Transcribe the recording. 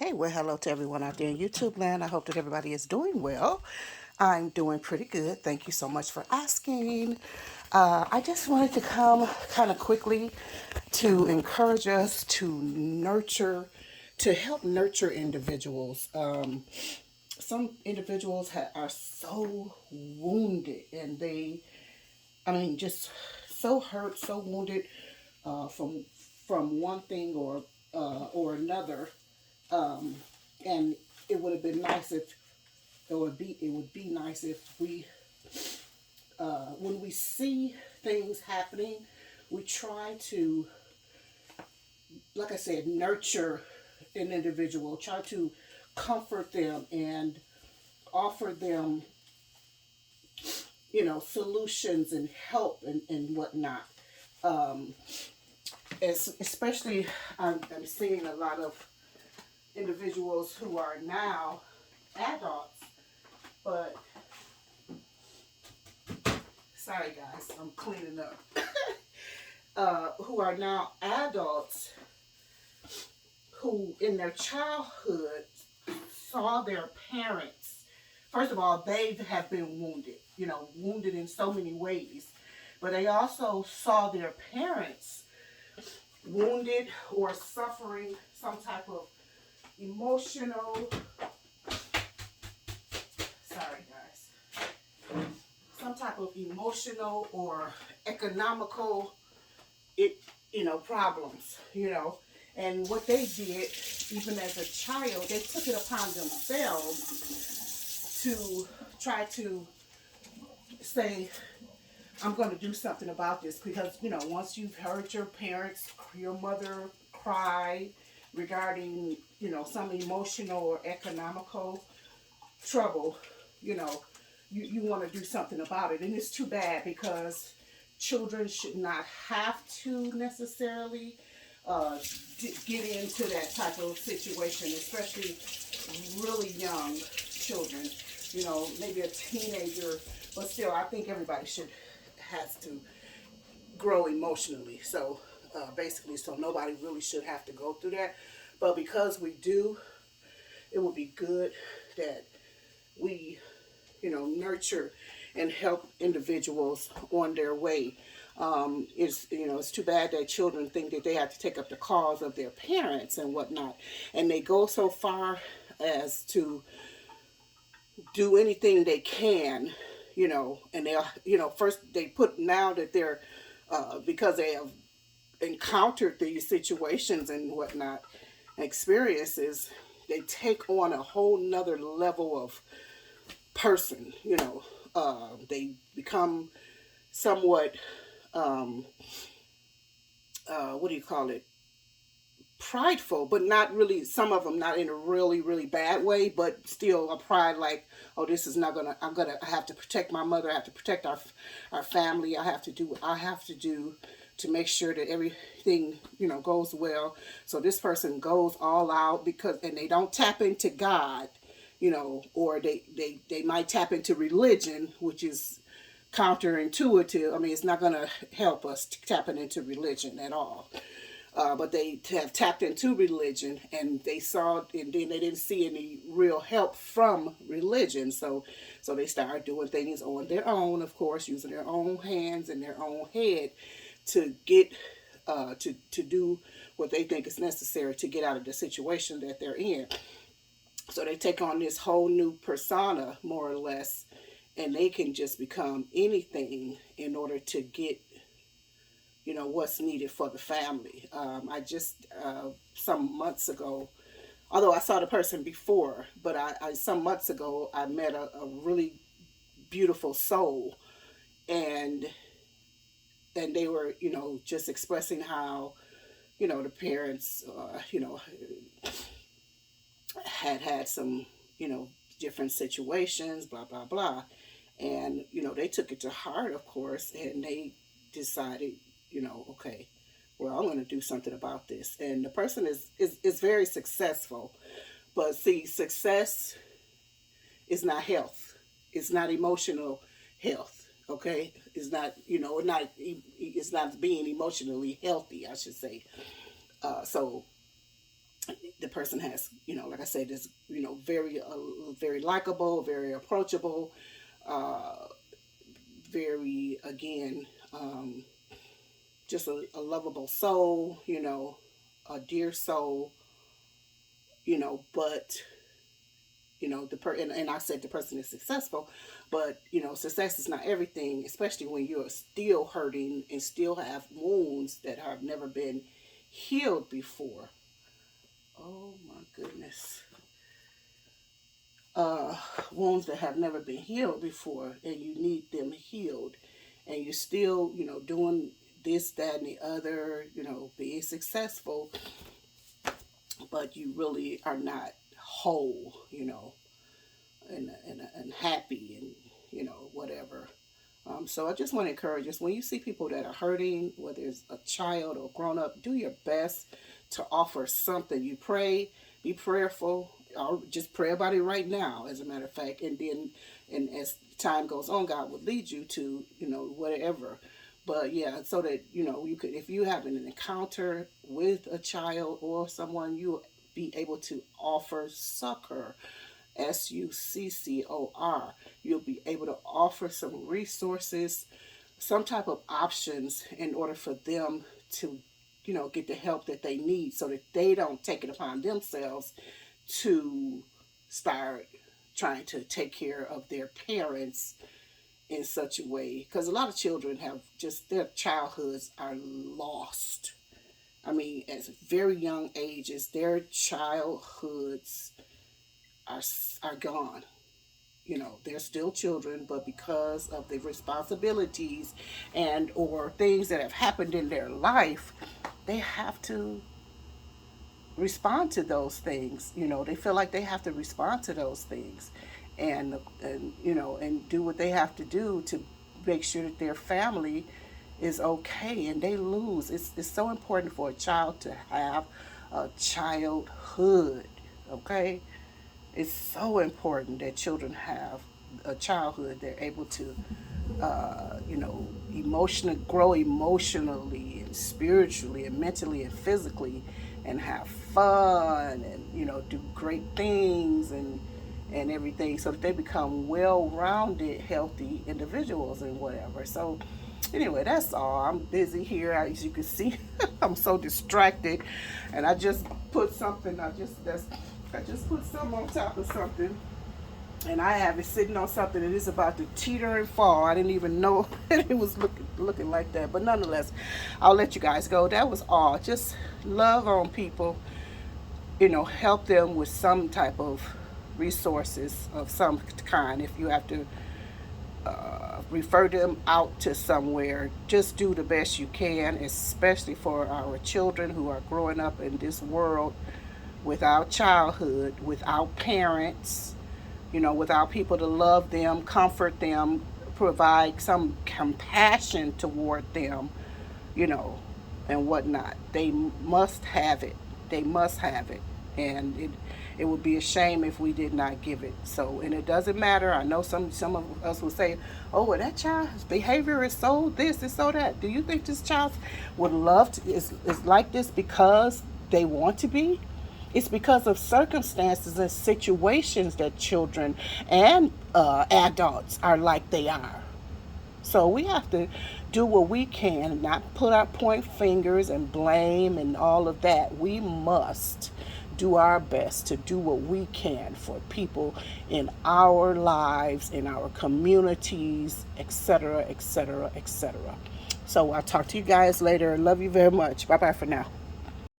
Hey, well, hello to everyone out there in YouTube land. I hope that everybody is doing well. I'm doing pretty good. Thank you so much for asking. I just wanted to come kind of quickly to encourage us to nurture, to help nurture individuals. Some individuals are so wounded and just so hurt, so wounded from one thing or another. Um, and it would have been nice if it would be nice if we when we see things happening, we try to, like I said, nurture an individual, try to comfort them and offer them, solutions and help and whatnot. Um, especially, I'm seeing a lot of individuals who are now adults, but sorry guys, I'm cleaning up. Who are now adults who in their childhood saw their parents. First of all, they have been wounded, wounded in so many ways, but they also saw their parents wounded or suffering some type of emotional, sorry guys, some type of emotional or economical it problems, and what they did even as a child, they took it upon themselves to try to say, I'm going to do something about this, because once you've heard your parents, your mother cry regarding some emotional or economical trouble, you know you want to do something about it. And it's too bad, because children should not have to necessarily uh, get into that type of situation, especially really young children, maybe a teenager, but still, I think everybody should has to grow emotionally. So basically, so nobody really should have to go through that. But because we do, it would be good that we nurture and help individuals on their way. It's too bad that children think that they have to take up the cause of their parents and whatnot, and they go so far as to do anything they can, and they, first they put, now that they're, because they have encountered these situations and whatnot, experiences, they take on a whole nother level of person. They become somewhat, um, what do you call it? Prideful, but not really. Some of them not in a really, really bad way, but still a pride. Like, oh, this is not gonna. I have to protect my mother. I have to protect our family. I have to do what I have to do to make sure that everything goes well. So this person goes all out, because, and they don't tap into God, or they might tap into religion, which is counterintuitive. I mean, it's not going to help us tapping into religion at all. But they have tapped into religion, and they saw, and then they didn't see any real help from religion. So they started doing things on their own, of course, using their own hands and their own head to get to do what they think is necessary to get out of the situation that they're in. So they take on this whole new persona, more or less, and they can just become anything in order to get what's needed for the family. I just some months ago, although I saw the person before, but I some months ago I met a really beautiful soul, and they were just expressing how the parents had some different situations, blah blah blah, and they took it to heart, of course, and they decided, okay, well, I'm going to do something about this. And the person is very successful, but see, success is not health. It's not emotional health. Okay, it's not, it's not being emotionally healthy, I should say. So The person has, like I said, is, very likable, very approachable, uh, very, again, just a lovable soul, a dear soul, but and I said the person is successful, but success is not everything, especially when you're still hurting and still have wounds that have never been healed before. Oh my goodness. uh Wounds that have never been healed before, and you need them healed, and you're still, doing this, that, and the other, being successful, but you really are not whole, and happy, and whatever. So I just want to encourage us, when you see people that are hurting, whether it's a child or grown up, do your best to offer something. You pray, be prayerful, or just pray about it right now, as a matter of fact, and then, and as time goes on, God will lead you to, whatever. But yeah, so that, you could, if you have an encounter with a child or someone, you'll be able to offer succor, SUCCOR. You'll be able to offer some resources, some type of options, in order for them to, get the help that they need, so that they don't take it upon themselves to start trying to take care of their parents in such a way. Because a lot of children have just, their childhoods are lost. I mean, at very young ages, their childhoods are are gone. They're still children, but because of the responsibilities and or things that have happened in their life, they have to respond to those things. They feel like they have to respond to those things, and do what they have to do to make sure that their family is okay, and they lose. It's so important for a child to have a childhood. Okay, it's so important that children have a childhood. They're able to, emotionally grow, emotionally and spiritually and mentally and physically, and have fun, and do great things, and everything, so that they become well-rounded, healthy individuals and whatever. So anyway, that's all. I'm busy here, as you can see. I'm so distracted, and I just put something. I just put something on top of something, and I have it sitting on something that is about to teeter and fall. I didn't even know it was looking like that. But nonetheless, I'll let you guys go. That was all. Just love on people, help them with some type of resources of some kind. If you have to refer them out to somewhere, just do the best you can, especially for our children who are growing up in this world without childhood, without parents, without people to love them, comfort them, provide some compassion toward them, you know, and whatnot. They must have it. They must have it. And it would be a shame if we did not give it. So, and it doesn't matter. I know some of us will say, "Oh, well, that child's behavior is so this and so that." Do you think this child would love to is like this because they want to be? It's because of circumstances and situations that children and adults are like they are. So we have to do what we can, not put our point fingers and blame and all of that. We must do our best to do what we can for people in our lives, in our communities, etc., etc., etc. So I'll talk to you guys later. Love you very much. Bye bye for now.